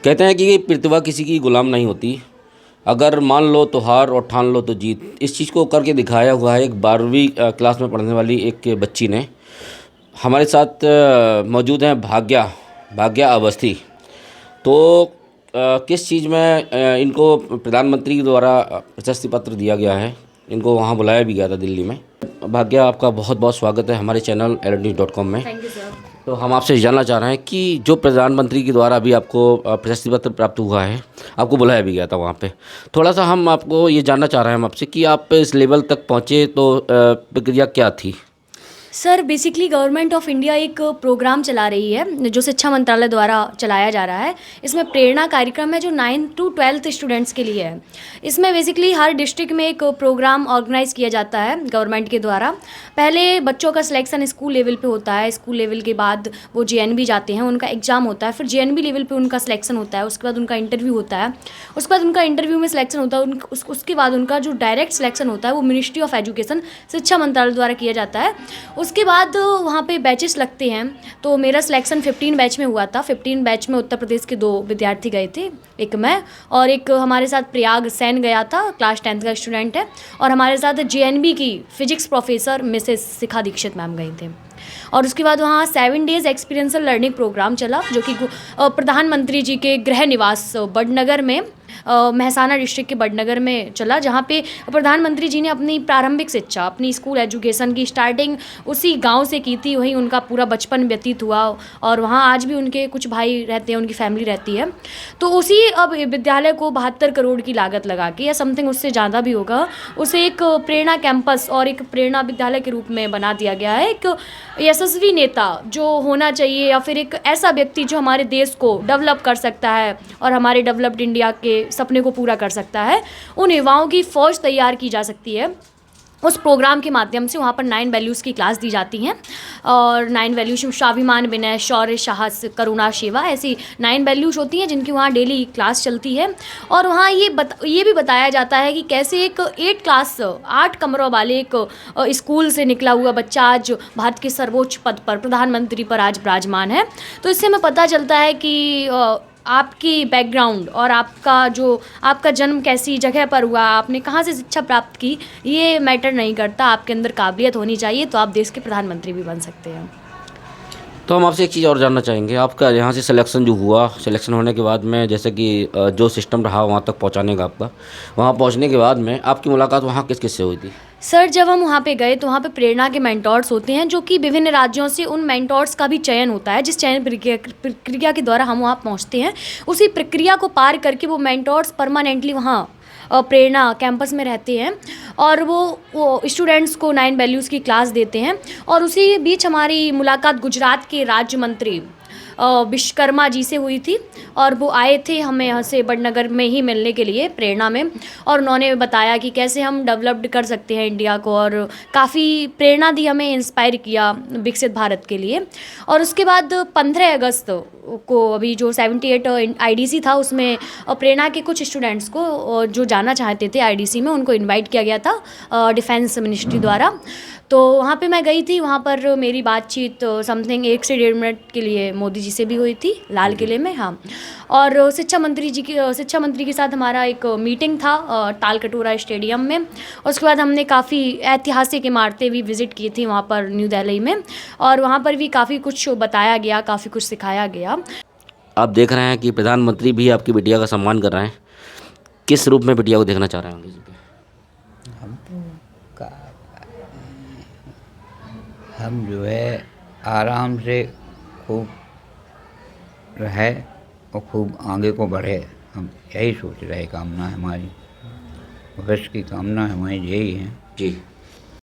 कहते हैं कि प्रतिभा किसी की गुलाम नहीं होती। अगर मान लो तो हार और ठान लो तो जीत। इस चीज़ को करके दिखाया हुआ है एक 12वीं क्लास में पढ़ने वाली एक बच्ची ने। हमारे साथ मौजूद हैं भाग्या अवस्थी। तो किस चीज़ में इनको प्रधानमंत्री के द्वारा प्रशस्ति पत्र दिया गया है, इनको वहाँ बुलाया भी गया था दिल्ली में। भाग्या, आपका बहुत बहुत स्वागत है हमारे चैनल elernews.com में। Thank you sir. तो हम आपसे जानना चाह रहे हैं कि जो प्रधानमंत्री के द्वारा अभी आपको प्रशस्ति पत्र प्राप्त हुआ है, आपको बुलाया भी गया था वहाँ पे, थोड़ा सा हम आपको ये जानना चाह रहे हैं हम आपसे कि आप इस लेवल तक पहुँचे तो प्रक्रिया क्या थी? Sir basically government of India एक प्रोग्राम चला रही है जो शिक्षा मंत्रालय द्वारा चलाया जा रहा है। इसमें प्रेरणा कार्यक्रम है जो 9th to 12th स्टूडेंट्स के लिए है। इसमें बेसिकली हर डिस्ट्रिक्ट में एक प्रोग्राम ऑर्गेनाइज किया जाता है गवर्नमेंट के द्वारा। पहले बच्चों का सिलेक्शन स्कूल लेवल पे होता है। स्कूल लेवल के बाद वो JNB जाते हैं, उनका एग्ज़ाम होता है। फिर JNB लेवल पे उनका सिलेक्शन होता है। उसके बाद उनका इंटरव्यू होता है। उसके बाद उनका इंटरव्यू में सिलेक्शन होता है। उसके बाद उनका जो डायरेक्ट सिलेक्शन होता है वो मिनिस्ट्री ऑफ एजुकेशन, शिक्षा मंत्रालय द्वारा किया जाता है। उसके बाद वहाँ पे बैचेस लगते हैं। तो मेरा सिलेक्शन 15 बैच में हुआ था। 15 बैच में उत्तर प्रदेश के 2 विद्यार्थी गए थे, एक मैं और एक हमारे साथ प्रयाग सैन गया था, क्लास 10th का स्टूडेंट है। और हमारे साथ JNB की फिजिक्स प्रोफेसर मिसेस शिखा दीक्षित मैम गई थे। और उसके बाद वहाँ 7 डेज़ एक्सपीरियंशियल लर्निंग प्रोग्राम चला जो कि प्रधानमंत्री जी के गृह निवास बड़नगर में, मेहसाना डिस्ट्रिक्ट के बड़नगर में चला, जहाँ पे प्रधानमंत्री जी ने अपनी प्रारंभिक शिक्षा, अपनी स्कूल एजुकेशन की स्टार्टिंग उसी गांव से की थी। वहीं उनका पूरा बचपन व्यतीत हुआ और वहाँ आज भी उनके कुछ भाई रहते हैं, उनकी फैमिली रहती है। तो उसी अब विद्यालय को 72 करोड़ की लागत लगा के या समथिंग उससे ज़्यादा भी होगा, उसे एक प्रेरणा कैंपस और एक प्रेरणा विद्यालय के रूप में बना दिया गया है। एक यशस्वी नेता जो होना चाहिए या फिर एक ऐसा व्यक्ति जो हमारे देश को डेवलप कर सकता है और हमारे डेवलप्ड इंडिया के सपने को पूरा कर सकता है, उन युवाओं की फ़ौज तैयार की जा सकती है। उस प्रोग्राम के माध्यम से वहाँ पर 9 वैल्यूज़ की क्लास दी जाती हैं और 9 वैल्यूज स्वाभिमान, विनय, शौर्य, साहस, करुणा, सेवा, ऐसी 9 वैल्यूज होती हैं जिनकी वहाँ डेली क्लास चलती है। और वहाँ ये भी बताया जाता है कि कैसे एक 8 क्लास 8 कमरों वाले एक स्कूल से निकला हुआ बच्चा आज भारत के सर्वोच्च पद पर, प्रधानमंत्री पर आज विराजमान है। तो इससे हमें पता चलता है कि आपकी बैकग्राउंड और आपका जन्म कैसी जगह पर हुआ, आपने कहाँ से शिक्षा प्राप्त की, ये मैटर नहीं करता। आपके अंदर काबिलियत होनी चाहिए तो आप देश के प्रधानमंत्री भी बन सकते हैं। तो हम आपसे एक चीज़ और जानना चाहेंगे, आपका यहाँ से सिलेक्शन जो हुआ, सिलेक्शन होने के बाद में जैसे कि जो सिस्टम रहा वहाँ तक पहुँचाने का आपका, वहाँ पहुँचने के बाद में आपकी मुलाकात वहाँ किस किस से हुई थी? सर जब हम वहाँ पे गए तो वहाँ पे प्रेरणा के मेंटोर्स होते हैं जो कि विभिन्न राज्यों से, उन मेंटोर्स का भी चयन होता है जिस चयन प्रक्रिया के द्वारा हम वहाँ पहुँचते हैं। उसी प्रक्रिया को पार करके वो मेंटोर्स परमानेंटली वहाँ प्रेरणा कैंपस में रहते हैं और वो स्टूडेंट्स को 9 वैल्यूज़ की क्लास देते हैं। और उसी बीच हमारी मुलाकात गुजरात के राज्य मंत्री विश्वकर्मा जी से हुई थी और वो आए थे हमें यहाँ से बड़नगर में ही मिलने के लिए प्रेरणा में। और उन्होंने बताया कि कैसे हम डेवलप्ड कर सकते हैं इंडिया को और काफ़ी प्रेरणा दी, हमें इंस्पायर किया विकसित भारत के लिए। और उसके बाद 15 अगस्त को अभी जो 78 IDC था उसमें प्रेरणा के कुछ स्टूडेंट्स को जो जाना चाहते थे IDC में, उनको इन्वाइट किया गया था डिफेंस मिनिस्ट्री द्वारा। तो वहाँ पे मैं गई थी। वहाँ पर मेरी बातचीत समथिंग 1 से 1.5 मिनट के लिए मोदी जी से भी हुई थी लाल किले में। हाँ, और शिक्षा मंत्री के साथ हमारा एक मीटिंग था तालकटोरा स्टेडियम में। उसके बाद हमने काफ़ी ऐतिहासिक इमारतें भी विज़िट की थी वहाँ पर न्यू दिल्ली में और वहाँ पर भी काफ़ी कुछ बताया गया, काफ़ी कुछ सिखाया गया। आप देख रहे हैं कि प्रधानमंत्री भी आपकी बिटिया का सम्मान कर रहे हैं, किस रूप में बिटिया को देखना चाह रहे होंगे? हम जो है आराम से खूब रहे और खूब आगे को बढ़े, हम यही सोच रहे। कामना है हमारी, भविष्य की कामना हमारी यही है। जी।